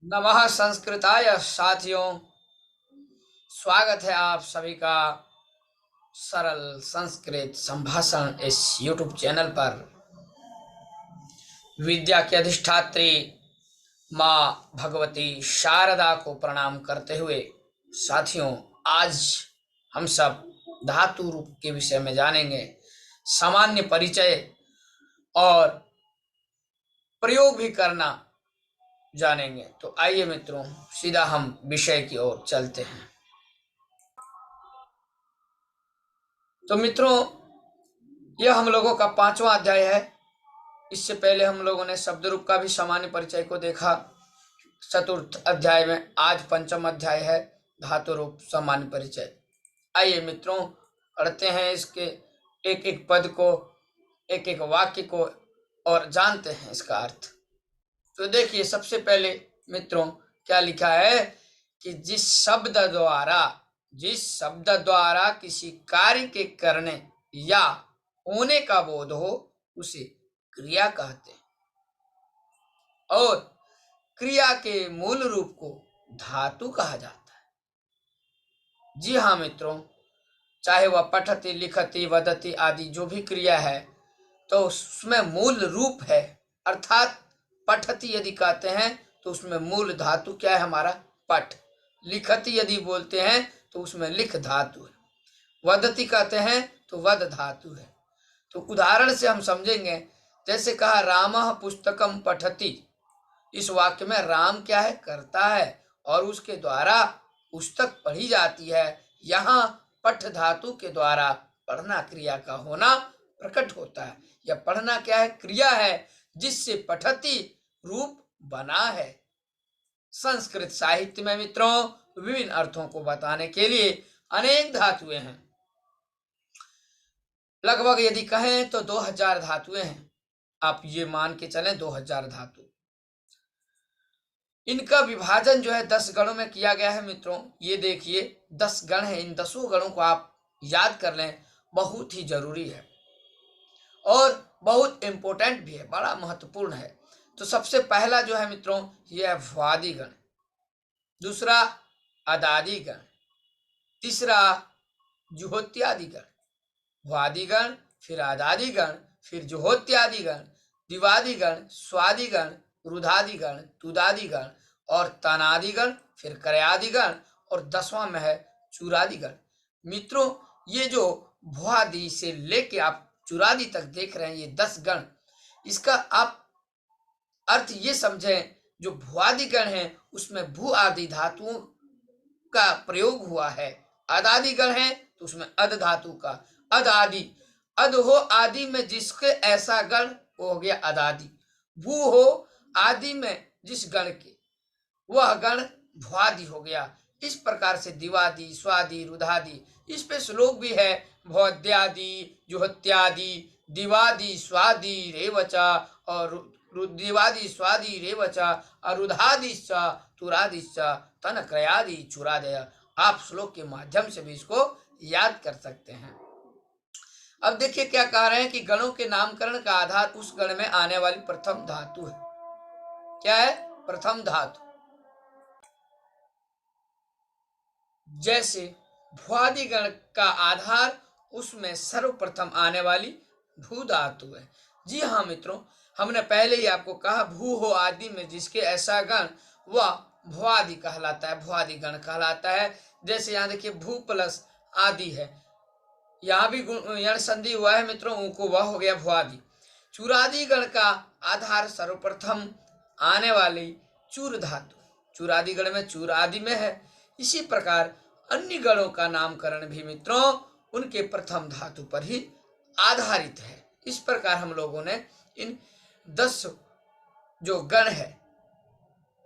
नमः संस्कृताय साथियों, स्वागत है आप सभी का सरल संस्कृत संभाषण इस YouTube चैनल पर। विद्या की अधिष्ठात्री माँ भगवती शारदा को प्रणाम करते हुए साथियों, आज हम सब धातु रूप के विषय में जानेंगे, सामान्य परिचय और प्रयोग भी करना जानेंगे। तो आइए मित्रों, सीधा हम विषय की ओर चलते हैं। तो मित्रों, यह हम लोगों का 5वां अध्याय है। इससे पहले हम लोगों ने शब्द रूप का भी सामान्य परिचय को देखा चतुर्थ अध्याय में। आज 5वां अध्याय है, धातु रूप सामान्य परिचय। आइए मित्रों, पढ़ते हैं इसके एक एक पद को, एक एक वाक्य को और जानते हैं इसका अर्थ। तो देखिए, सबसे पहले मित्रों क्या लिखा है कि जिस शब्द द्वारा किसी कार्य के करने या होने का बोध हो उसे क्रिया कहते हैं, और क्रिया के मूल रूप को धातु कहा जाता है। जी हाँ मित्रों, चाहे वह पठति, लिखति, वदति आदि जो भी क्रिया है, तो उसमें मूल रूप है। अर्थात पठति यदि कहते हैं तो उसमें मूल धातु क्या है? हमारा पठ। लिखति यदि बोलते हैं तो उसमें लिख धातु है। वदति कहते हैं तो वद धातु है। तो उदाहरण से हम समझेंगे, जैसे कहा रामः पुस्तकम पठति। इस वाक्य में राम क्या है? करता है, और उसके द्वारा पुस्तक पढ़ी जाती है। यहाँ पठ धातु के द्वारा पढ़ना क्रिया का होना प्रकट होता है। यह पढ़ना क्या है? क्रिया है, जिससे पठति रूप बना है। संस्कृत साहित्य में मित्रों विभिन्न अर्थों को बताने के लिए अनेक धातुएं हैं। लगभग यदि कहें तो 2000 धातुएं हैं। आप ये मान के चलें 2000 धातु। इनका विभाजन जो है 10 गणों में किया गया है मित्रों। ये देखिए 10 गण है, इन 10 गणों को आप याद कर लें, बहुत ही जरूरी है और बहुत इंपॉर्टेंट भी है, बड़ा महत्वपूर्ण है। तो सबसे पहला जो है मित्रों, यह है भ्वादि गण, दूसरा अदादि गण, तीसरा जुहोत्यादि गण। भ्वादि गण, फिर अदादि गण, फिर जुहोत्यादि गण, दिवादि गण, स्वादि गण, रुधादि गण, तुदादि गण और तनादि गण, फिर करयादि गण, और 10वां में है चूरादि गण। मित्रों, ये जो भ्वादि से लेके आप चूरादि तक देख रहे हैं, ये 10 गण, इसका आप अर्थ ये समझें, जो भ्वादि गण है उसमें भू आदि धातुओं का प्रयोग हुआ है। अदादि गण है तो उसमें अद धातु का। अद आदि, अद हो आदि में जिसके ऐसा गण, वो हो गया अदादि। भू हो आदि में जिस गण के, वह गण भ्वादि हो गया। इस प्रकार से दिवादि, स्वादि, रुधादि, इस पे श्लोक भी है। भौद्यादि, जुहत्यादि, दिवादि, स्वादि, रेवचा, और दिवादि, स्वादि, रेवचा, अरुधादिश्च, तुरादिश्च, तनक्रयादि, चुरादय। आप श्लोक के माध्यम से भी इसको याद कर सकते हैं। अब देखिए क्या कह रहे हैं कि गणों के नामकरण का आधार उस गण में आने वाली प्रथम धातु है। क्या है? प्रथम धातु। जैसे भ्वादि गण का आधार उसमें सर्वप्रथम आने वाली भू धातु है। जी हाँ मित्रों, हमने पहले ही आपको कहा, भू हो आदि में जिसके ऐसा गण, वह भ्वादि कहलाता है, भ्वादि गण कहलाता है। जैसे यहाँ देखिए भू प्लस आदि है, यहाँ भी यण संधि हुआ है मित्रों, उनको वह हो गया भ्वादि। चूरादि गण का आधार सर्वप्रथम आने वाली चूर धातु, चूरादि गण में चूर आदि में है। इसी प्रकार अन्य गणों का नामकरण भी मित्रों उनके प्रथम धातु पर ही आधारित है। इस प्रकार हम लोगों ने इन 10 जो गण है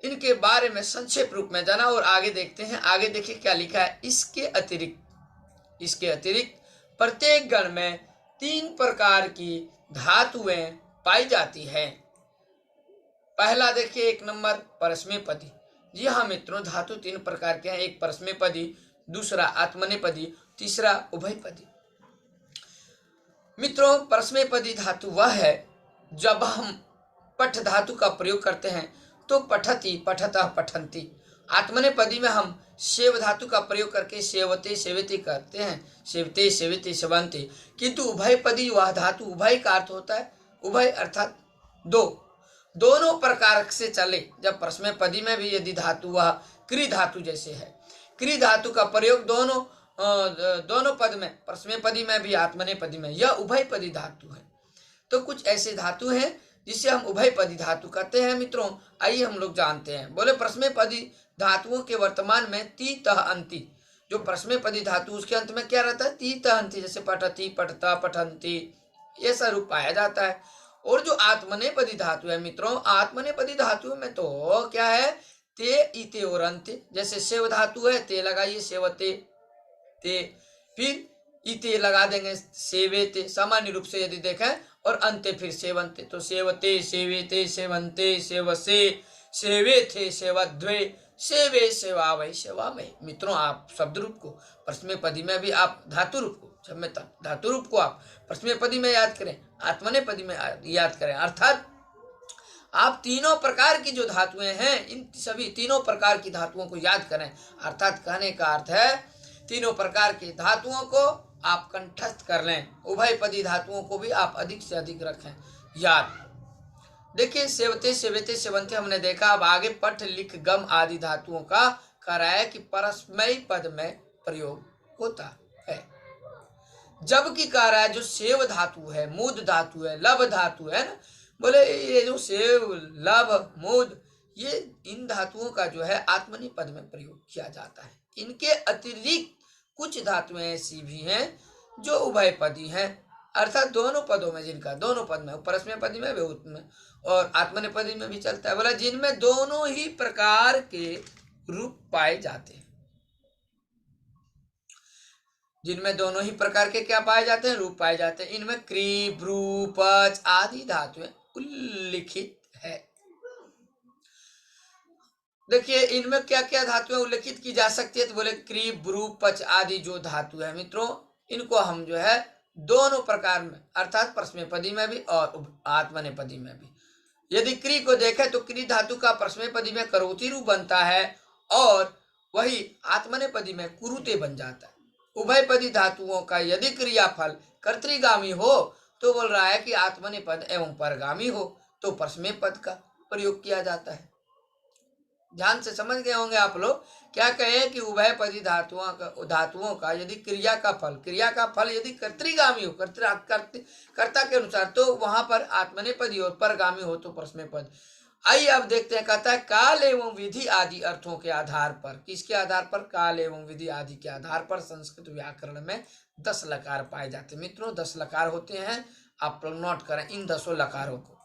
इनके बारे में संक्षेप रूप में जाना, और आगे देखते हैं। आगे देखिए क्या लिखा है। इसके अतिरिक्त प्रत्येक गण में 3 प्रकार की धातुएं पाई जाती है। पहला देखिए 1 नंबर परस्मैपदी। जी हाँ मित्रों, धातु 3 प्रकार के हैं। एक परस्मैपदी, दूसरा आत्मनेपदी, तीसरा उभयपदी। मित्रों, परस्मैपदी धातु वह है जब हम पठ धातु का प्रयोग करते हैं तो पठति, पठतः, पठन्ति। आत्मनेपदी में हम सेव धातु का प्रयोग करके सेवते सेवते करते हैं, सेवते सेवते सेवन्ते। किंतु उभयपदी वह धातु, उभय का अर्थ होता है उभय अर्थात दो, दोनों प्रकार से चले। जब प्रश्नपदी में भी यदि धातु वह क्री धातु जैसे है, क्री धातु का प्रयोग दोनों पद में, प्रश्नपदी में भी आत्मनेपदी में, यह उभयपदी धातु है। तो कुछ ऐसे धातु हैं जिसे हम उभयपदी धातु कहते हैं मित्रों। आइए हम लोग जानते हैं। बोले प्रश्नपदी धातुओं के वर्तमान में ती तह अंति, जो प्रश्नपदी धातु उसके अंत में क्या रहता है, ती तह अंति, जैसे पठति, पठता, पठन्ति, ऐसा रूप पाया जाता है। और जो आत्मनेपदी धातु है मित्रों, आत्मनेपदी धातु में तो क्या है, ते, इते और अंत्य। जैसे सेव धातु है, ते लगाइए सेवते ते, फिर इते लगा देंगे सेवेते। सामान्य रूप से यदि देखें, और अंत्य फिर सेवन्ते, तो सेवते सेवेते सेवन्ते सेवसे सेवेथे सेवद्वे सेवे सेवावै सेवामय। मित्रों आप शब्द रूप को प्रश्नपदी में भी आप धातु रूप को, धातु रूप को आप प्रश्नपदी में याद करें, आत्मनेपदी में याद करें। अर्थात आप तीनों प्रकार की जो धातुएं हैं, इन सभी तीनों प्रकार की धातुओं को याद करें। अर्थात कहने का अर्थ है तीनों प्रकार की धातुओं को आप कंठस्थ कर लें, उभयपदी धातुओं को भी आप अधिक से अधिक रखें याद। देखिए सेवते सेवते सेवन्ते हमने देखा। अब आगे पठ लिख गम आदि धातुओं का कह रहा है कि परस्मैई पद में प्रयोग होता है। जबकि कह रहा है जो सेव धातु है, मूद धातु है, लब धातु है ना, बोले ये जो सेव लब मूद, ये इन धातुओं का जो है आत्मनेपद में प्रयोग किया जाता है। इनके अतिरिक्त कुछ धातुएं ऐसी भी हैं जो उभयपदी हैं, अर्थात दोनों पदों में, जिनका दोनों पद में, परस्मैपदी में भी उसमें और आत्मनेपदी में भी चलता है। बोला जिनमें दोनों ही प्रकार के रूप पाए जाते हैं, जिनमें दोनों ही प्रकार के क्या पाए जाते हैं, रूप पाए जाते हैं। इनमें क्री, ब्रू, पच आदि धातुएं उल्लिखित है। देखिए इनमें क्या क्या धातुएं उल्लेखित की जा सकती है, तो बोले क्री, ब्रू, पच आदि जो धातु है मित्रों, इनको हम जो है दोनों प्रकार में, अर्थात प्रश्नपदी में भी और आत्मनेपदी में भी। यदि क्री को देखें तो क्री धातु का प्रश्नपदी में करोति रूप बनता है और वही आत्मनेपदी में कुरुते बन जाता है। उभयपदी धातुओं का यदि क्रियाफल कर्तृगामी हो तो बोल रहा है कि आत्मनेपद एवं परगामी हो तो परस्मैपद का प्रयोग किया जाता है। ध्यान से समझ गए होंगे आप लोग। क्या कहे कि उभयपदी धातुओं का यदि क्रिया का फल यदि कर्तृगामी हो, कर्ता के अनुसार, तो वहां पर आत्मनेपदी और परगामी हो तो परस्मैपद। आइए अब देखते हैं, कहता है काल एवं विधि आदि अर्थों के आधार पर, किसके आधार पर, काल एवं विधि आदि के आधार पर संस्कृत व्याकरण में 10 लकार पाए जाते हैं। मित्रों 10 लकार होते हैं, आप लोग नोट करें इन 10 लकारों को।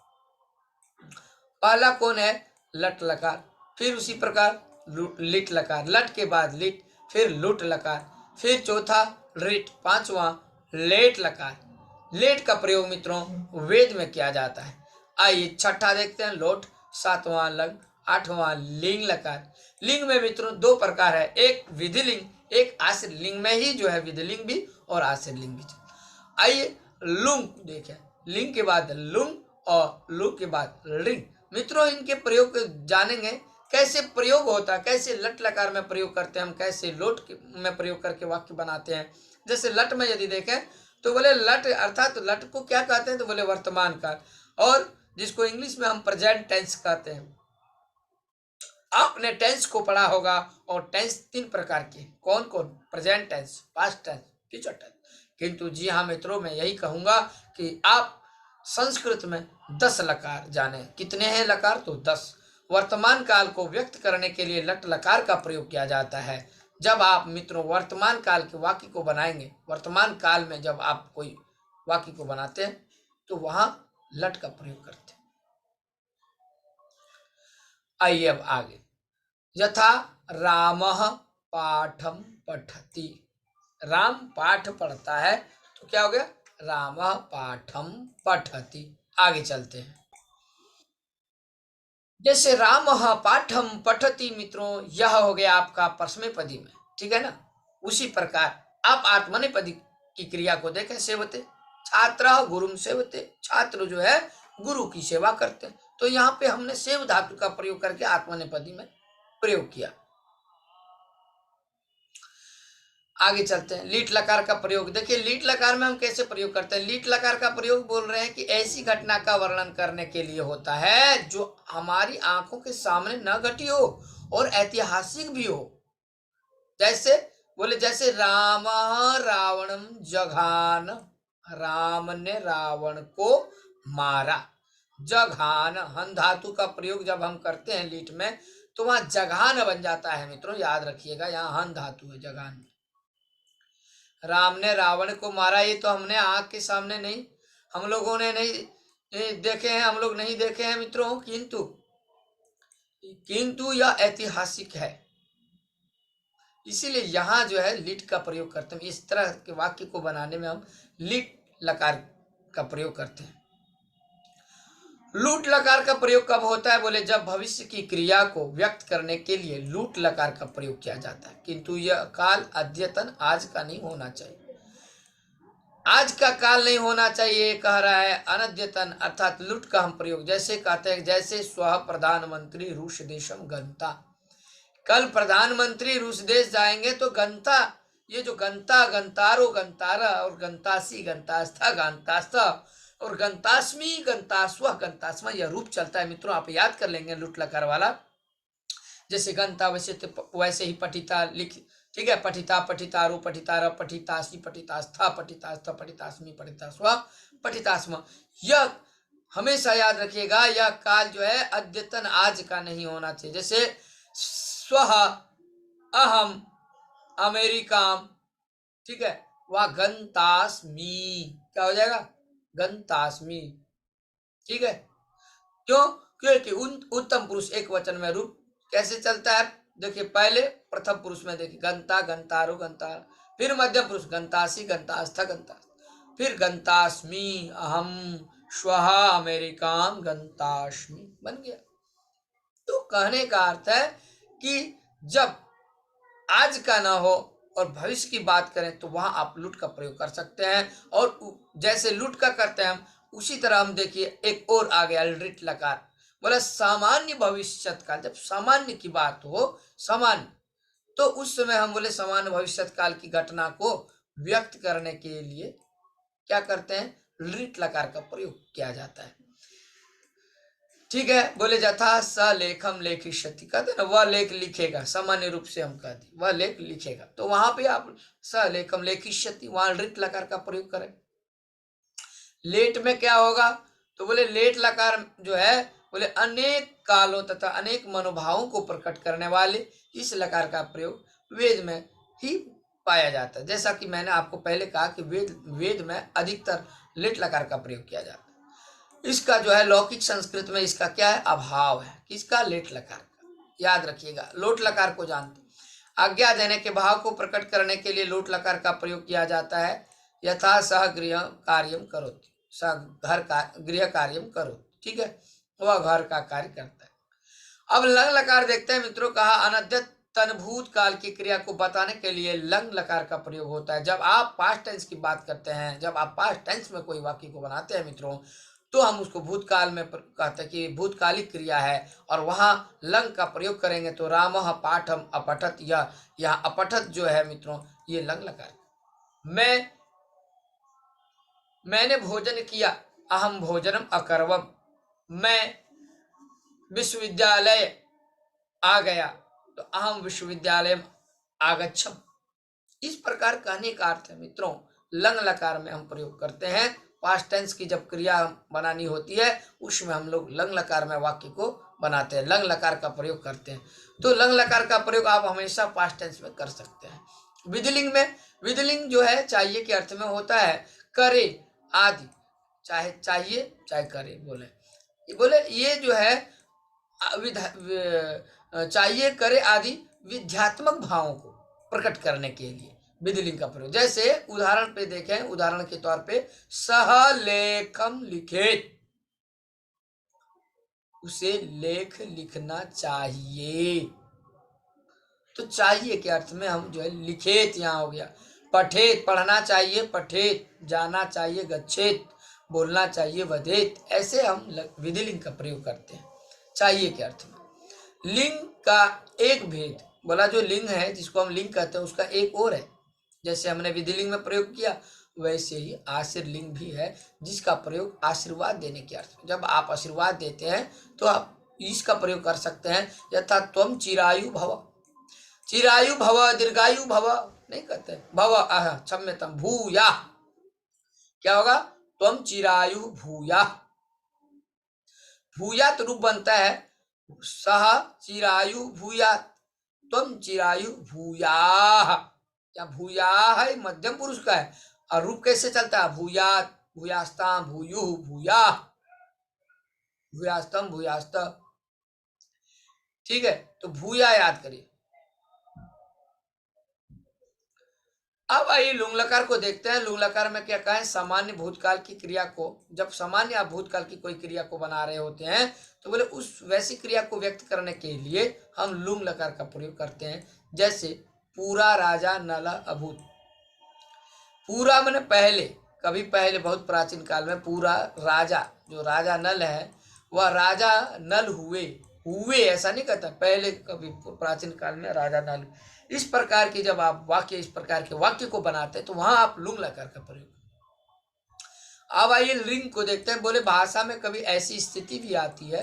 पहला कौन है, लट लकार, फिर उसी प्रकार लिट लकार, लट के बाद लिट, फिर लुट लकार, फिर चौथा रिट, पांचवा लेट लकार। लेट का प्रयोग मित्रों वेद में किया जाता है। आइए छठा देखते हैं, लोट, सातवां लंग, आठवां लिंग लकार। लिंग में मित्रों 2 प्रकार है, एक विधि लिंग, एक आश्रित लिंग में ही जो है विधि लिंग भी और आश्रित लिंग भी। आइए लुंग देखें, लिंग के बाद लुंग और लुंग के बाद लिंग। मित्रों इनके प्रयोग जानेंगे, कैसे प्रयोग होता है, कैसे लट लकार में प्रयोग करते हैं हम, कैसे लोट में प्रयोग करके वाक्य बनाते हैं। जैसे लट में यदि देखें तो बोले लट अर्थात तो लट को क्या कहते हैं, तो बोले वर्तमान काल, और जिसको इंग्लिश में हम प्रेजेंट टेंस कहते हैं। आपने टेंस को पढ़ा होगा, और टेंस 3 प्रकार के, कौन कौन, present tense, past tense, future tense. किंतु जी हाँ मित्रों मैं यही कहूंगा कि आप संस्कृत में 10 लकार जाने। कितने हैं लकार, तो 10। वर्तमान काल को व्यक्त करने के लिए लट लकार का प्रयोग किया जाता है। जब आप मित्रों वर्तमान काल के वाक्य को बनाएंगे, वर्तमान काल में जब आप कोई वाक्य को बनाते हैं तो वहां लट का प्रयोग करते हैं। आइए अब आगे, यथा रामः पाठम पठति, राम पाठ पढ़ता है तो क्या हो गया, रामः पाठम पठति। आगे चलते हैं, जैसे रामः पाठम पठति मित्रों यह हो गया आपका परस्मैपदी में, ठीक है ना। उसी प्रकार आप आत्मनेपदी की क्रिया को देखें, सेवते, छात्रः गुरुं सेवते, छात्र जो है गुरु की सेवा करते हैं, तो यहाँ पे हमने सेव धातु का प्रयोग करके आत्मनेपदी में प्रयोग किया। आगे चलते हैं। लीट लकार का प्रयोग देखिए, लीट लकार में हम कैसे प्रयोग करते हैं। लीट लकार का प्रयोग बोल रहे हैं कि ऐसी घटना का वर्णन करने के लिए होता है जो हमारी आंखों के सामने न घटी हो और ऐतिहासिक भी हो। जैसे बोले, जैसे राम रावणम जघान, राम ने रावण को मारा। जघान, हन धातु का प्रयोग जब हम करते हैं लीट में तो वहां जघान बन जाता है मित्रों, याद रखिएगा, यहाँ हन धातु है जघान में। राम ने रावण को मारा, ये तो हमने आंख के सामने नहीं, हम लोगों ने नहीं देखे हैं, हम लोग नहीं देखे हैं मित्रों, किंतु यह ऐतिहासिक है। इसीलिए यहाँ जो है लिट का प्रयोग करते हैं। इस तरह के वाक्य को बनाने में हम लिट लकार का प्रयोग करते हैं। लूट लकार का प्रयोग कब होता है बोले, जब भविष्य की क्रिया को व्यक्त करने के लिए लूट लकार का प्रयोग किया जाता है, किंतु यह काल अद्यतन, आज का नहीं होना चाहिए। आज का काल नहीं होना चाहिए कह रहा है। अनद्यतन अर्थात लूट का हम प्रयोग जैसे कहते हैं, जैसे स्व प्रधानमंत्री रूस देशम गंता, कल प्रधानमंत्री रूस देश जाएंगे तो गंता, ये जो गंता, गंतारो, गंतारा और गंतासी, गंतास्था, गंतास्था और गंतास्मी, गंतास्व, गंतास्मा, यह रूप चलता है मित्रों। आप याद कर लेंगे लुट लकार वाला। जैसे गंता वैसे ही पठिता लिख, ठीक है, पठिता, पठितारो, पठितार, पठितासी, पठितास्था, पठितास्था, पठितास्मी, पठितास्व, पठितास्म। यह हमेशा याद रखिएगा, यह काल जो है अद्यतन, आज का नहीं होना चाहिए। जैसे स्वः अहम अमेरिकाम, ठीक है, वह गंतास्मी, क्या हो जाएगा, गंतास्मी, ठीक है। क्यों, क्योंकि उत्तम पुरुष एक वचन में रूप कैसे चलता है देखिए, पहले प्रथम पुरुष में देखिए गंता, गंतारो, गंतार, फिर मध्यम पुरुष गंतासी, गंतास्था, गंतास, फिर गंतास्मी, अहम श्वः अमेरिकाम गंतास्मी, बन गया। तो कहने का अर्थ है कि जब आज का ना हो और भविष्य की बात करें तो वहां आप लुट का प्रयोग कर सकते हैं। और जैसे लुट का करते हैं हम, उसी तरह हम देखिए एक और आ गया लिट लकार, बोला सामान्य भविष्यत काल। जब सामान्य की बात हो, सामान्य, तो उस समय हम बोले सामान्य भविष्यत काल की घटना को व्यक्त करने के लिए क्या करते हैं, लिट लकार का प्रयोग किया जाता है। ठीक है, बोले यथा स लेखम लेखिष्यति, कहते ना वह लेख लिखेगा, सामान्य रूप से हम कहते वह लेख लिखेगा, तो वहां पे आप स लेखम लेखिष्यति, वहां लिट लकार का प्रयोग करें। लेट में क्या होगा तो बोले लेट लकार जो है बोले अनेक कालों तथा अनेक मनोभावों को प्रकट करने वाले इस लकार का प्रयोग वेद में ही पाया जाता है। जैसा कि मैंने आपको पहले कहा कि वेद में अधिकतर लेट लकार का प्रयोग किया जाता है। इसका जो है लौकिक संस्कृत में इसका क्या है, अभाव है, किसका, लेट लकार का। याद रखिएगा, लोट लकार को जानते, आज्ञा देने के भाव को प्रकट करने के लिए लोट लकार का प्रयोग किया जाता है। यथा सह गृह कार्यम करोति, सह घर का गृह कार्यम करो, ठीक है, वह घर का कार्य करता है। अब लंग लकार देखते हैं मित्रों, कहा अनद्यतन भूतकाल की क्रिया को बताने के लिए लंग लकार का प्रयोग होता है। जब आप पास्ट टेंस की बात करते हैं, जब आप पास्ट टेंस में कोई वाक्य को बनाते हैं मित्रों, तो हम उसको भूतकाल में कहते हैं कि भूतकालिक क्रिया है, और वहां लंग का प्रयोग करेंगे तो रामः पाठम अपठत, या अपठत जो है मित्रों ये लंग लकार। मैंने भोजन किया, अहम भोजनम अकरवम, मैं विश्वविद्यालय आ गया तो अहम विश्वविद्यालय आगच्छम। इस प्रकार कहने का अर्थ है मित्रों, लंग लकार में हम प्रयोग करते हैं। पास्ट टेंस की जब क्रिया बनानी होती है उसमें हम लोग लंग लकार में वाक्य को बनाते हैं, लंग लकार का प्रयोग करते हैं। तो लंग लकार का प्रयोग आप हमेशा पास्ट टेंस में कर सकते हैं। विधिलिंग में, विधिलिंग जो है चाहिए के अर्थ में होता है, करे आदि, चाहे चाहिए चाहे करे, बोले ये जो है चाहिए करे आदि विध्यात्मक भावों को प्रकट करने के लिए विधिलिंग का प्रयोग। जैसे उदाहरण पे देखें, उदाहरण के तौर पे सह लेखम लिखेत, उसे लेख लिखना चाहिए, तो चाहिए के अर्थ में हम जो है लिखेत यहाँ हो गया। पठेत, पढ़ना चाहिए, पठेत जाना चाहिए, गच्छेत बोलना चाहिए वदेत, ऐसे हम विधिलिंग का प्रयोग करते हैं चाहिए के अर्थ में। लिंग का एक भेद बोला, जो लिंग है जिसको हम लिंग कहते हैं उसका एक और है। जैसे हमने विधिलिंग में प्रयोग किया वैसे ही आशीर्लिंग भी है, जिसका प्रयोग आशीर्वाद देने के अर्थ में। जब आप आशीर्वाद देते हैं तो आप इसका प्रयोग कर सकते हैं, यथा त्वम चिरायु भव। चिरायु भव, दीर्घायु भव नहीं कहते, भव क्षम्यताम भूया, क्या होगा, त्वम चिरायु भूया। भूयात रूप बनता है सह चिरायु भूयात, त्वम चिरायु भूयाः। या भूयाः है मध्यम पुरुष का है, और रूप कैसे चलता है, भूयात, भूयास्ताम, भूयुः, भूयाः, भूयास्तम, भूयास्त। ठीक है, तो भूया याद करिए। अब आइए लुंग लकार को देखते हैं। लुंग लकार में क्या कहें, सामान्य भूतकाल की क्रिया को, जब सामान्य आप भूतकाल की कोई क्रिया को बना रहे होते हैं तो बोले उस वैसी क्रिया को व्यक्त करने के लिए हम लुंग लकार का प्रयोग करते हैं। जैसे पूरा राजा नल अभूत। पूरा मैंने पहले, कभी पहले बहुत प्राचीन काल में पूरा राजा, जो राजा नल है वह राजा नल हुए, हुए ऐसा नहीं कहता, पहले कभी प्राचीन काल में राजा नल। इस प्रकार की जब आप वाक्य, इस प्रकार के वाक्य को बनाते हैं तो वहां आप लुंग लकार का प्रयोग। अब आइए लिंग को देखते हैं। बोले भाषा में कभी ऐसी स्थिति भी आती है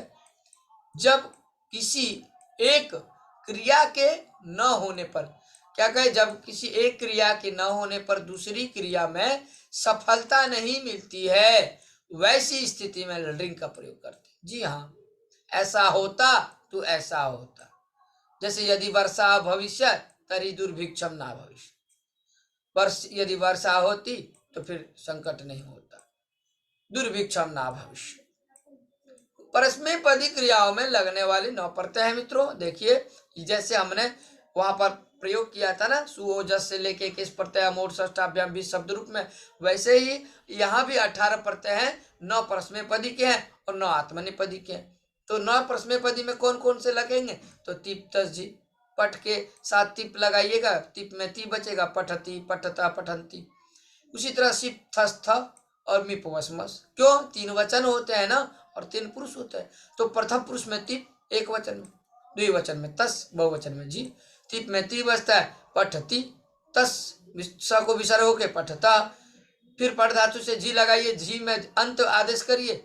जब किसी एक क्रिया के न होने पर, क्या कहे, जब किसी एक क्रिया के न होने पर दूसरी क्रिया में सफलता नहीं मिलती है, वैसी स्थिति में लिंग का प्रयोग करते हैं। जी हाँ, ऐसा होता तो ऐसा होता। जैसे यदि वर्षा भविष्य तरी दुर्भिक्षम ना भविष्य, यदि वर्षा होती तो फिर संकट नहीं होता, दुर्भिक्षम ना भविष्य। परस्मै पदी क्रियाओं में लगने वाली 9 प्रत्यय है मित्रों। देखिए जैसे हमने वहां पर प्रयोग किया था ना, सुओजस से लेके किस प्रत्यय मोट षष्ठाभ्याम 20 शब्द रूप में, वैसे ही यहाँ भी 18 प्रत्यय हैं। 9 परस्मै पदी के हैं और 9 आत्मनेपदी के हैं। तो 9 परस्मै पदी में कौन कौन से लगेंगे, तो तीप तस जी, पठ के साथ टिप लगाइएगा, टिप में ती बचेगा, पठती, पठता, पठंती। उसी तरह सिप थस्थ और मिप वसमस, क्यों, 3 वचन होते हैं ना और 3 पुरुष होते हैं। तो प्रथम पुरुष में टिप एक वचन में, द्विवचन में तस, बहुवचन में जी। टिप में ती बचता है, पठती, तस स को विसर्ग होके पठता, फिर पठ धातु से जी लगाइए, जी में अंत आदेश करिए,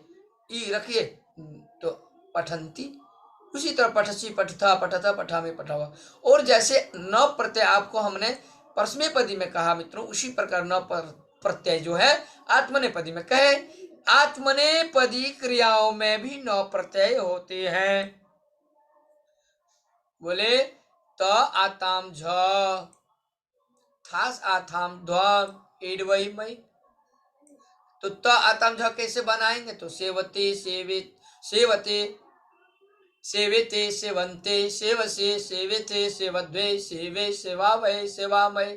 ई रखिए तो पठंती। उसी तरह पठसी, पठथा, पठता, पठामी, पठावा। और जैसे 9 प्रत्यय आपको हमने परस्मैपदी में कहा मित्रों, उसी प्रकार 9 प्रत्यय जो है आत्मनेपदी में कहे। आत्मनेपदी क्रियाओं में भी 9 प्रत्यय होते हैं। बोले त आताम झ, थास आथाम ध्वम, एड वही मई। तो त आताम झ कैसे बनाएंगे, तो सेवते, सेवित, सेवते, सेवेते, सेवंते, सेवसे, सेवेते, सेवद्वे, सेवे, सेवावय, सेवामय।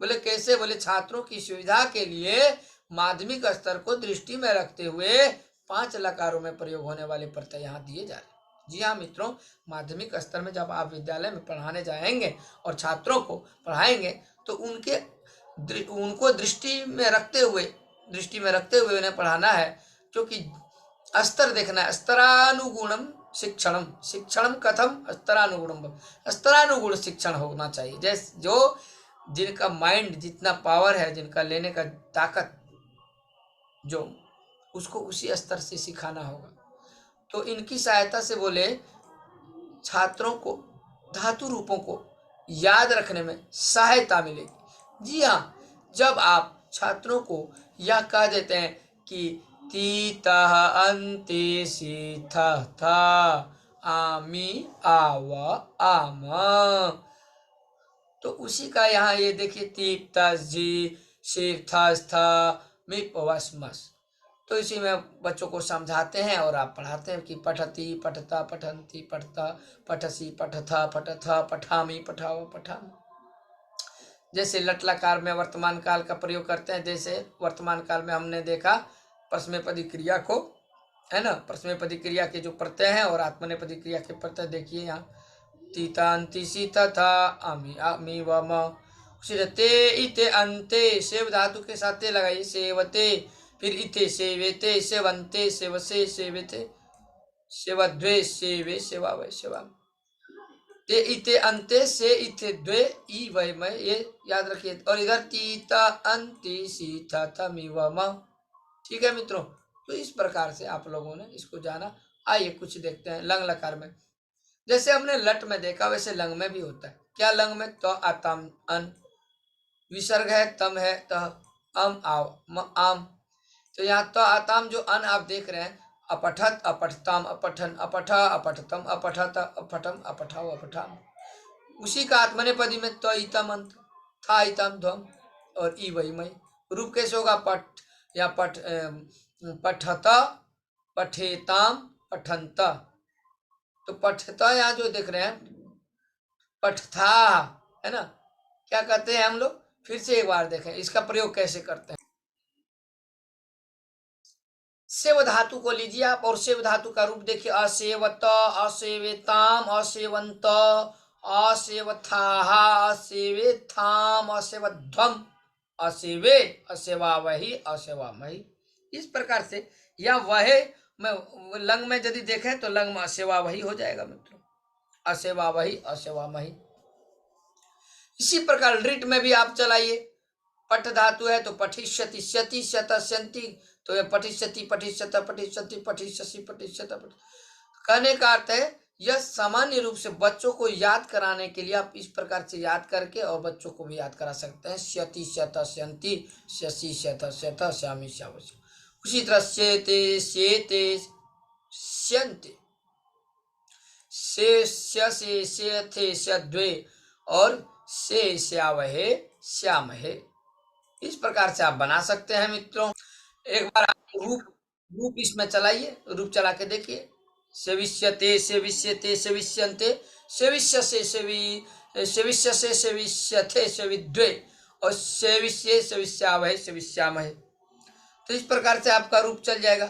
बोले कैसे, बोले छात्रों की सुविधा के लिए माध्यमिक स्तर को दृष्टि में रखते हुए 5 लकारों में प्रयोग होने वाले प्रत्यय यहाँ दिए जा रहे। जी हाँ मित्रों, माध्यमिक स्तर में जब आप विद्यालय में पढ़ाने जाएंगे और छात्रों को पढ़ाएंगे तो उनको दृष्टि में रखते हुए उन्हें पढ़ाना है, क्योंकि स्तर देखना है। स्तरानुगुणम शिक्षणम, शिक्षणम कथम स्तरानुगुणम, स्तरानुगुण शिक्षण होना चाहिए। जैसे जो जिनका माइंड जितना पावर है, जिनका लेने का ताकत जो, उसको उसी स्तर से सिखाना होगा। तो इनकी सहायता से बोले छात्रों को धातु रूपों को याद रखने में सहायता मिलेगी। जी हाँ, जब आप छात्रों को यह कह देते हैं कि तीतः अन्ते सी था आमी आव आम, तो उसी का यहाँ ये देखिए तीप तस जी, शिव थस्थ, मिप वसमस। तो इसी में बच्चों को समझाते हैं और आप पढ़ाते हैं कि पठती, पठता, पठंती, पठता, पठसी, पठथा, पठथा, पठामी, पठाओ, पठाम। जैसे लट लकार में वर्तमान काल का प्रयोग करते हैं। जैसे वर्तमान काल में हमने देखा परस्मैपदी क्रिया को, है ना, परस्मैपदी क्रिया के जो प्रत्यय हैं और आत्मनेपदी क्रिया के प्रत्यय देखिए यहाँ, तीतांति सीता था आमी आमी वम। ते इते अंते, सेव धातु के साथ ते लगाइए, सेवते, फिर इते सेवेते सेवन्ते सेवसे सेवेते सेवद्वे सेवे सेवावै सेवाम। ते इते अंते से इथे द्वे ई वै मैं, ये याद रखिए। और इधर तीता अंति सीता तमिवम। ठीक है मित्रों, तो इस प्रकार से आप लोगों ने इसको जाना। आइए कुछ देखते हैं लंग लकार में। जैसे हमने लट में देखा वैसे लंग में भी होता है। क्या लंग में? तो आताम अन, विसर्ग है, तम है, तह, अम आव आम। तो यहाँ तो आताम जो अन आप देख रहे हैं, अपठत अपठताम अपठन अपठा अपठतम अपठत अपठम अपठाव अपठाम। उसी का आत्मनेपदी में तो इतम अंत, था इतम ध्वम और ई वही मई। रूप कैसे होगा? पठ या पठत पठेताम पठंत। तो पठता यहाँ जो देख रहे हैं पठथा है ना, क्या कहते हैं हम लोग? फिर से एक बार देखें इसका प्रयोग कैसे करते हैं। सेव धातु को लीजिए आप और सेव धातु का रूप देखिए। असेवत असेवेताम असेवंत असेवथाहा असेवेथाम असेवध्वम असेवे असेवावहि असेवामहि। इस प्रकार से या वह में लंग में यदि देखें तो लंग में असेवावहि हो जाएगा मित्रों, असेवावहि असेवामहि। इसी प्रकार रिट में भी आप चलाइए। पट धातु है तो पठिष्यति शति शतस्यन्ति, तो यह पठिष्यति पठिष्यत पठिष्यति पठिष्यसि पठिष्यत। कहने का अर्थ है यह सामान्य रूप से बच्चों को याद कराने के लिए आप इस प्रकार से याद करके और बच्चों को भी याद करा सकते हैं। शति शतस्यन्ति शशि शतस्यत श्यामी श्यावश। उसी तरह शेते शेते श्यन्ते से थे शद्वे और से श्यावहे श्यामहे। इस प्रकार से आप बना सकते हैं मित्रों। एक बार आप रूप इसमें चलाइए, रूप चला के देखिए। सेविष्यते सेविष्यते सेविष्यन्ते सेविष्य से सेविष्य से सेविष्यथे सेविद्वे और सेविष्ये सेविष्यावहे सेविष्यामहे। तो इस प्रकार से आपका रूप चल जाएगा।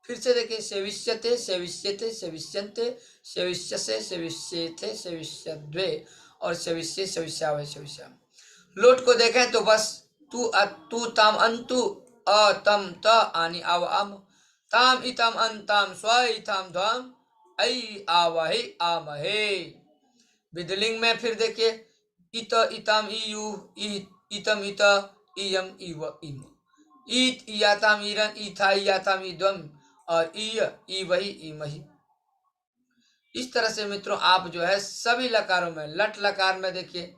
फिर से देखिए, सेविष्यते सेविष्यते सेविष्यन्ते सेविष्य से सेविष्येथे सेविष्यद्वे और सेविष्ये सेविष्यावहे सेविष्यामहे। लोट को देखें तो बस तू ताम अंतु अ तम त आनी आव आम ताम इतम अंताम स्व इतम ध्वम ऐ आवहि आमहे। विधिलिंग में फिर देखिए, इत इतम इयु इतम इत इयम इव इम ईत इयाताम ईरन ईथा इयाताम इद्वम और ई वही इमहि। इस तरह से मित्रों आप जो है सभी लकारों में, लट लकार में देखिए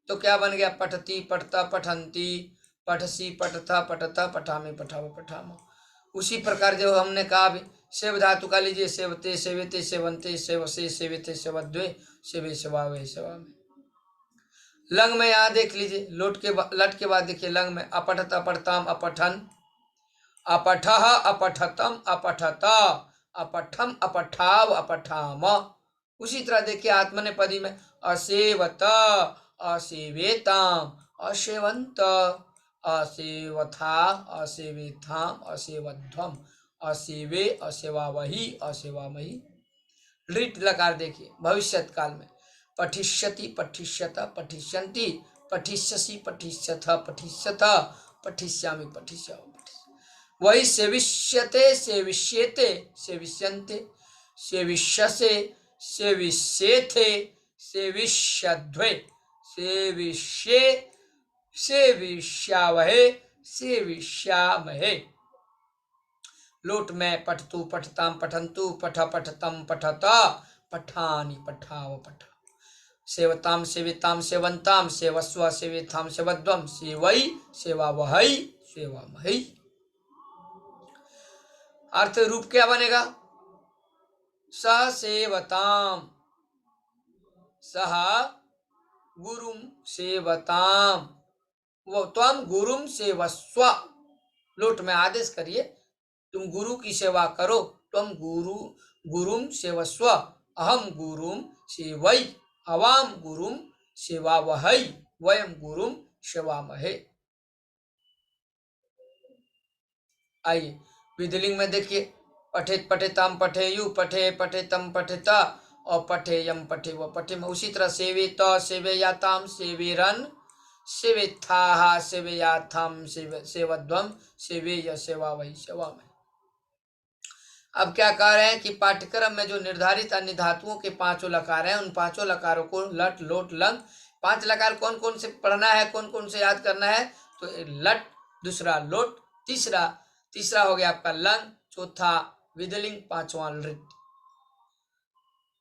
तो क्या बन गया? पठती पठता पठंती पठसी पठथा पठता पठामी पठाव पठामा। उसी प्रकार जो हमने कहा भी सेव धातु का लीजिए, सेवते सेवेते सेवंते सेवसे सेवेते सेवद्वे सेवे सेवावे सेवामे। लंग में यहाँ देख लीजिए, लट के बाद देखिए लंग में अपठत अपठताम अपठन अपठः अपठतम अपठता अपठम अपठाव अपठाम। उसी तरह देखिए आत्मनेपदी में असेवत असेवेताम असेवंत असेवथा असेवेथाम असेवध्वम असेवे असेवावहि असेवामहि। लिट लकार देखिए भविष्यत काल में पठिष्यति पठिष्यत पठिष्यन्ति पठिष्यसि पठिष्यथ पठिष्यथ पठिष्यामि पठिष्यामि। वही सेविष्यते सेविष्येते सेविष्यन्ते सेविष्यसे सेविष्येथे सेविष्यद्वे सेविष्ये सेविष्यावहे सेविष्यामहे। लोट में पठतु पठताम पठन्तु पठ पठतम पठता पठानि पठाव पठा सेवताम सेविताम सेवन्ताम सेवस्व सेवेथाम सेवद्वम सेवै सेवावहै सेवामहि। अर्थ रूप क्या बनेगा? सह सेवताम सह गुरुम सेवताम वो त्वम गुरुम सेवस्व। लोट में आदेश करिए, तुम गुरु की सेवा करो। त्वम गुरुम सेवस्व अहम गुरुम सेवै अवाम गुरुम सेवावहै वयम गुरुम सेवामहे। आइए विधिलिंग में देखिए, पठेत पठेताम पठेयु पठे पठेतम पठेता और पठेयम पठे व पठे। उसी तरह सेवेत सेवेयाताम सेवेरन सेवेत्थाः सेवेयाथम सेवध्वम सेवेय सेवा वही सेवा में। अब क्या कह रहे हैं कि पाठ्यक्रम में जो निर्धारित अन्य धातुओं के पांचों लकार हैं, उन पांचों लकारों को लट लोट लंग, 5 लकार कौन कौन से पढ़ना है, कौन कौन से याद करना है, तो लट, दूसरा लोट, तीसरा हो गया आपका लंग, चौथा विदलिंग, पांचवा लृट।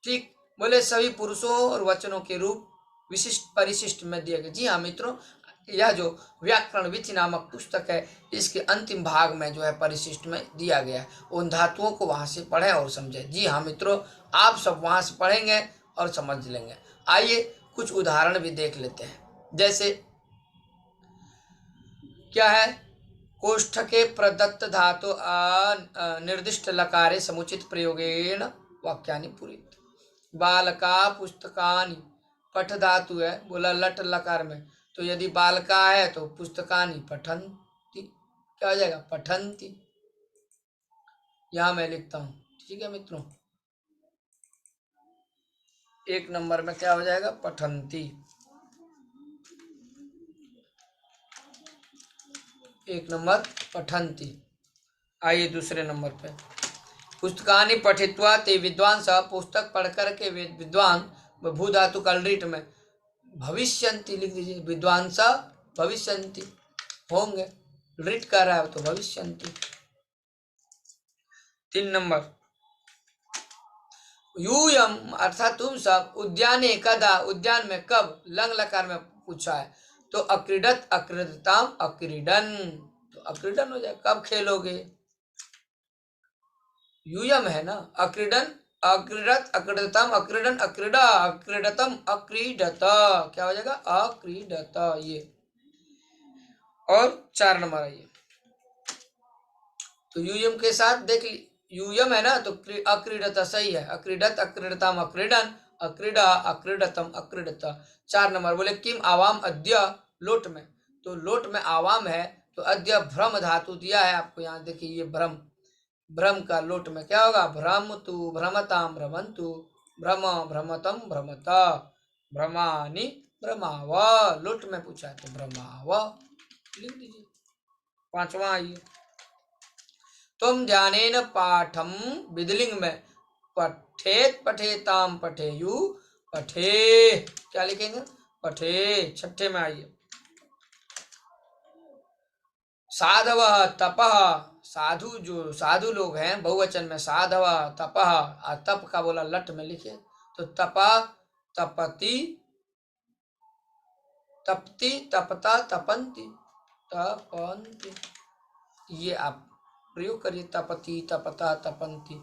ठीक, बोले सभी पुरुषों और वचनों के रूप विशिष्ट परिशिष्ट में दिए गए। जी हाँ मित्रों, यह जो व्याकरण विधि नामक पुस्तक है, इसके अंतिम भाग में जो है परिशिष्ट में दिया गया है, उन धातुओं को वहां से पढ़ें और समझें। जी हाँ मित्रों, आप सब वहां से पढ़ेंगे और समझ लेंगे। आइए कुछ उदाहरण भी देख लेते हैं। जैसे क्या है, कोष्ठके प्रदत्त धातु निर्दिष्ट लकारे समुचित प्रयोगेण वाक्यानि पूरित। बालका पुस्तकानि, पठ धातु है, बोला लट लकार में, तो यदि बालका है तो पुस्तकानि पठन्ति, क्या हो जाएगा, पठन्ति। यहां मैं लिखता हूं, ठीक है मित्रों, 1 नंबर में क्या हो जाएगा, पठन्ति। 1 नंबर पठन्ति। आइए दूसरे नंबर पे, पुस्तकानि पठित्वा ते विद्वांस, पुस्तक पढ़कर के विद्वान, भू धातु कलरीट में भविष्यन्ति लिख दीजिए, विद्वांस भविष्यन्ति होंगे, ऋट कर रहा है तो भविष्यन्ति। 3 नंबर, यूयम अर्थात तुम सब, उद्याने कदा, उद्यान में कब, लंग लकार में पूछा है, तो अक्रीडत अक्रीडताम अक्रीडन, तो अक्रीडन हो जाए, कब खेलोगे, यूयम है ना, अक्रीडन अक्रीडत अक्रीडतम अक्रीडन अक्रीडा अक्रीडतम अक्रीडत, क्या हो जाएगा, अक्रीडत। ये और 4 नंबर आइए, तो यूयम के साथ देख ली, यूयम है ना, तो अक्रीडत सही है, अक्रीडत अक्रीडतम अक्रीडन अक्रीडा अक्रीडतम अक्रीडत। 4 नंबर, बोले किम आवाम अद्य, लोट में, तो लोट में आवाम है, तो अद्य भ्रम धातु दिया है आपको, यहाँ देखिए ये भ्रम, भ्रम का लोट में क्या होगा, भ्रमतु भ्रमताम भ्रमंतु, भ्रम भ्रमतम भ्रमता, भ्रमानि भ्रमाव, लोट में पूछा है तो भ्रमाव लिख दीजिए। 5वां आइए, तुम ध्यानेन पाठम, विदलिंग में पठेत पठेताम पठेयु पठे, क्या लिखेंगे, पठे। 6ठे में आइए, साधव तपः, साधु, जो साधु लोग हैं, बहुवचन में साधव तपः, तप का बोला लट में लिखे, तो तपा तपति तपति तपता तपंती तपंती, ये आप प्रयोग करिए, तपति तपता तपंती।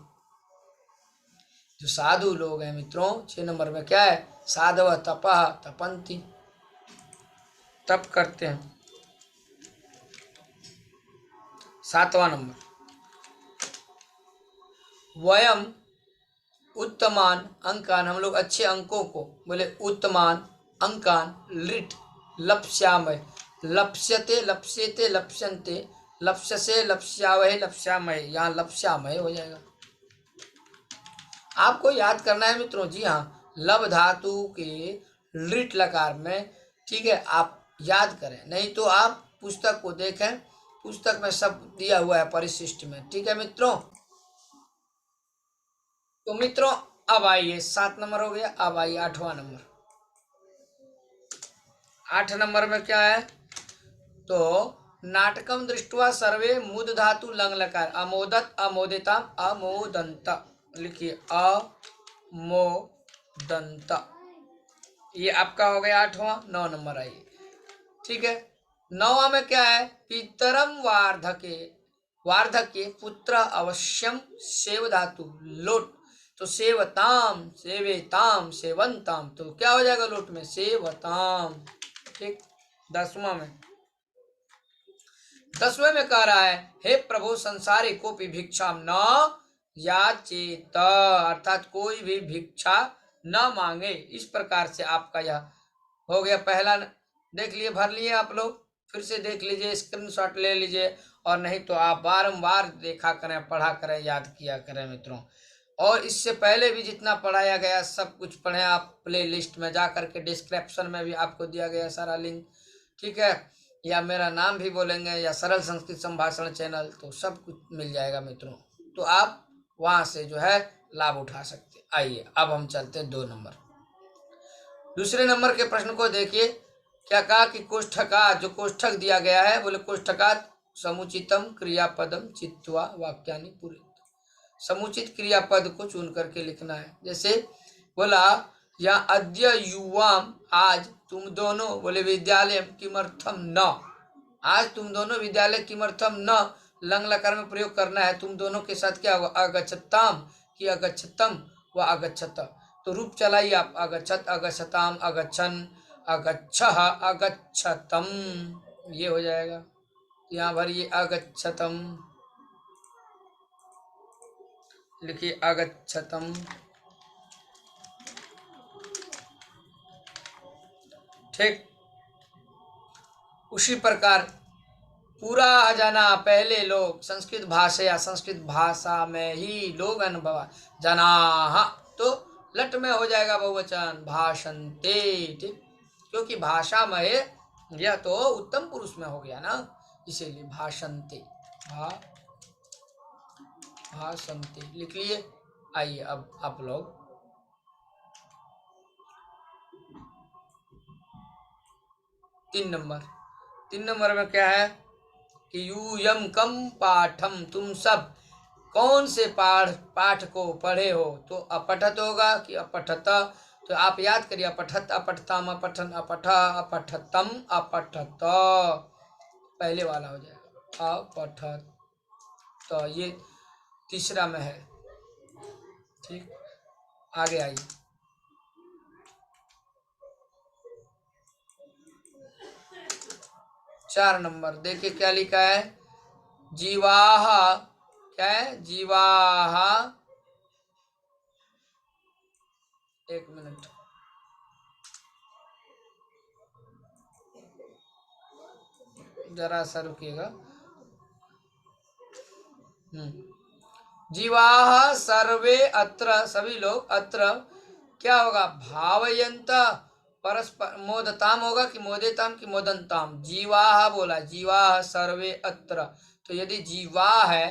जो साधु लोग हैं मित्रों, 6 नंबर में क्या है, साधव तपः तपंती, तप करते हैं। 7वां नंबर, वयम उत्तमान अंकान, हम लोग अच्छे अंकों को, बोले उत्तमान अंकान, लिट लप्स्यामय, लप्स्यते लप्स्यते लप्स्यन्ते लप्स्यसे लप्स्यावहे लप्स्यामय, यहाँ लप्स्यामय हो जाएगा। आपको याद करना है मित्रों, जी हाँ, लब धातु के लिट लकार में, ठीक है, आप याद करें, नहीं तो आप पुस्तक को देखें, पुस्तक में सब दिया हुआ है परिशिष्ट में, ठीक है मित्रों। तो मित्रों अब आइए, 7 नंबर हो गया, अब आइए 8वां नंबर। 8 नंबर में क्या है, तो नाटकम दृष्टवा सर्वे मुद धातु लंग लकार, अमोदत अमोदिता अमोदंत, लिखिए अमोदंत, ये आपका हो गया 8वां। 9 नंबर आइए, ठीक है, 9वां में क्या है, पितरम वार्धके, वार्धके पुत्र अवश्यम सेव धातु लोट, तो सेवताम सेवेताम सेवंताम, तो क्या हो जाएगा लोट में, सेवताम। ठीक, 10वां में, 10वें में कह रहा है, हे प्रभु संसारे कोपि भिक्षाम न याचेत, अर्थात कोई भी भिक्षा न मांगे, इस प्रकार से आपका यह हो गया। पहला देख लिए, भर लिए आप लोग, फिर से देख लीजिए, स्क्रीनशॉट ले लीजिए, और नहीं तो आप बारंबार देखा करें, पढ़ा करें, याद किया करें मित्रों। और इससे पहले भी जितना पढ़ाया गया सब कुछ पढ़ें आप, प्ले लिस्ट में जा करके, डिस्क्रिप्शन में भी आपको दिया गया सारा लिंक, ठीक है, या मेरा नाम भी बोलेंगे या सरल संस्कृत संभाषण चैनल, तो सब कुछ मिल जाएगा मित्रों। तो आप वहां से जो है लाभ उठा सकते। आइए अब हम चलते हैं 2 नंबर। दूसरे नंबर के प्रश्न को देखिए, क्या कहा कि कोष्ठकात, जो कोष्ठक दिया गया है, बोले कोष्ठकात समुचितम क्रियापदम चित्वा वाक्यानि पूरे। समुचित क्रियापद को चुन करके लिखना है। जैसे बोला या अद्य युवाम, आज तुम दोनों, बोले विद्यालय किमर्थम न, आज तुम दोनों विद्यालय किमर्थम न, लंग लकार में प्रयोग करना है। तुम दोनों के साथ क्या होगा, अगच्छताम कि अगच्छतम व अगच्छत, तो रूप चलाइए आप, अगच्छत अगच्छताम अगच्छन अगच्छः अगच्छतम, ये हो जाएगा। यहाँ भरिए अगच्छतम, लिखिए अगच्छतम। ठीक उसी प्रकार पूरा जाना, पहले लोग संस्कृत भाषा या संस्कृत भाषा में ही लोग अनुभव जनाः, तो लट में हो जाएगा बहुवचन भाषन्ते। ठीक, क्योंकि भाषा में यह तो उत्तम पुरुष में हो गया ना, इसीलिए भाषन्ते, भाषन्ते लिख लिए। आइए अब आप लोग 3 नंबर में क्या है कि यूयम कम पाठम, तुम सब कौन से पाठ को पढ़े हो, तो अपठत होगा कि अपठत, तो आप याद करिए, अपठत अपठताम अपठन अपठ अपठतम अपठत, पहले वाला हो जाएगा अपठत, तो ये तीसरा में है। ठीक, आगे आइए 4 नंबर देखिए क्या लिखा है, जीवाह, क्या है जीवाह, एक मिनट, जरा सा रुकिएगा। जीवाह सर्वे अत्र, सभी लोग, अत्र क्या होगा, भावयंत परस्पर, मोदताम होगा कि मोदेताम कि मोदनताम, जीवाह बोला, जीवाह सर्वे अत्र, तो यदि जीवा है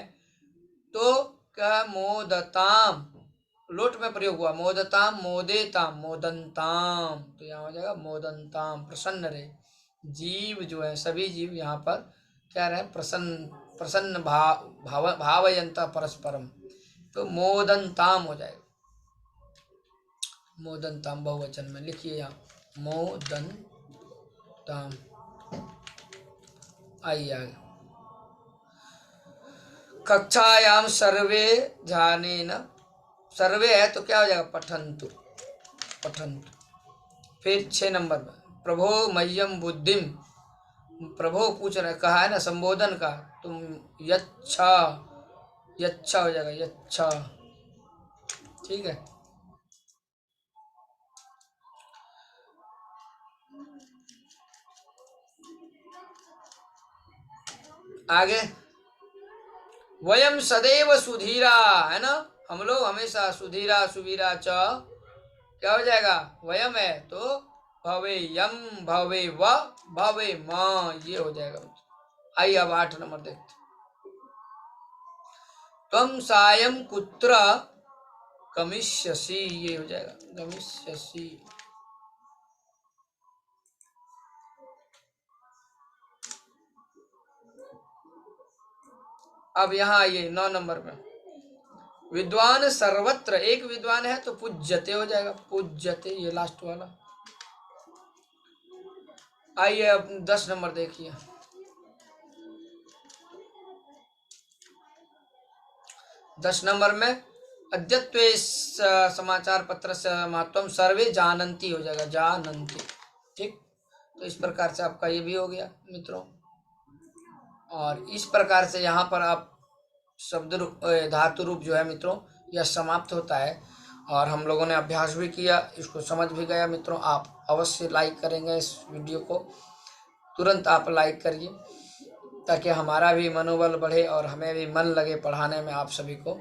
तो क्या मोदताम, लोट में प्रयोग हुआ, मोदताम मोदेताम मोदनताम, तो यहाँ हो जाएगा मोदनताम, प्रसन्न रहे। जीव जो है, सभी जीव यहाँ पर क्या रहे, प्रसन्न भावयंत परस्परम, तो मोदनताम हो जाएगा, मोदनताम बहुवचन में लिखिए यहाँ मोदनताम। आइए कक्षायाम सर्वे जाने न, सर्वे है तो क्या हो जाएगा, पठन्तु पठन्तु। फिर 6 नंबर में प्रभो मह्यम बुद्धिम, प्रभो पूछ रहे, कहा है ना संबोधन का, तुम यच्छा, यच्छा हो जाएगा यच्छा। ठीक है, आगे वयम सदैव सुधीरा, है ना, हम लोग हमेशा, सुधीरा सुवीरा च, क्या हो जाएगा, वयम है तो भवे यम भवे व भवे म, ये हो जाएगा। आइए अब 8 नंबर देखते, त्वम सायं कुत्र गमिष्यसि, ये हो जाएगा गमिष्यसि। अब यहाँ आइए 9 नंबर में, विद्वान सर्वत्र, एक विद्वान है तो पूज्यते हो जाएगा, पूज्यते, ये लास्ट वाला। आइए अब 10 नंबर देखिए, 10 नंबर में अद्यत्वे समाचार पत्र से महत्वम सर्वे जानन्ति हो जाएगा, जानन्ति। ठीक, तो इस प्रकार से आपका ये भी हो गया मित्रों, और इस प्रकार से यहाँ पर आप शब्द रूप धातु रूप जो है मित्रों यह समाप्त होता है, और हम लोगों ने अभ्यास भी किया, इसको समझ भी गया मित्रों। आप अवश्य लाइक करेंगे इस वीडियो को, तुरंत आप लाइक करिए ताकि हमारा भी मनोबल बढ़े और हमें भी मन लगे पढ़ाने में आप सभी को।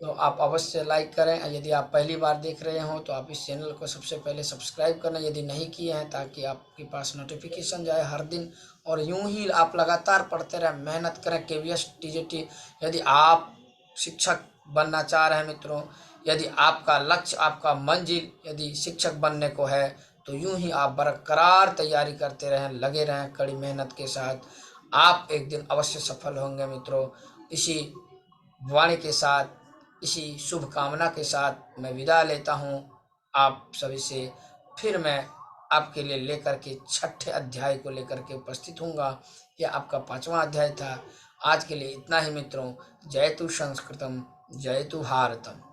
तो आप अवश्य लाइक करें। यदि आप पहली बार देख रहे हो तो आप इस चैनल को सबसे पहले सब्सक्राइब करना यदि नहीं किए हैं, ताकि आपके पास नोटिफिकेशन जाए हर दिन, और यूं ही आप लगातार पढ़ते रहें, मेहनत करें। KVS TGT यदि आप शिक्षक बनना चाह रहे हैं मित्रों, यदि आपका लक्ष्य, आपका मंजिल यदि शिक्षक बनने को है, तो यूं ही आप बरकरार तैयारी करते रहें, लगे रहें कड़ी मेहनत के साथ। आप एक दिन अवश्य सफल होंगे मित्रों। इसी वाणी के साथ, इसी शुभकामना के साथ मैं विदा लेता हूँ आप सभी से। फिर मैं आपके लिए लेकर के छठे अध्याय को लेकर के उपस्थित हूँगा। यह आपका 5वां अध्याय था। आज के लिए इतना ही मित्रों। जयतु संस्कृतम, जयतु भारतम।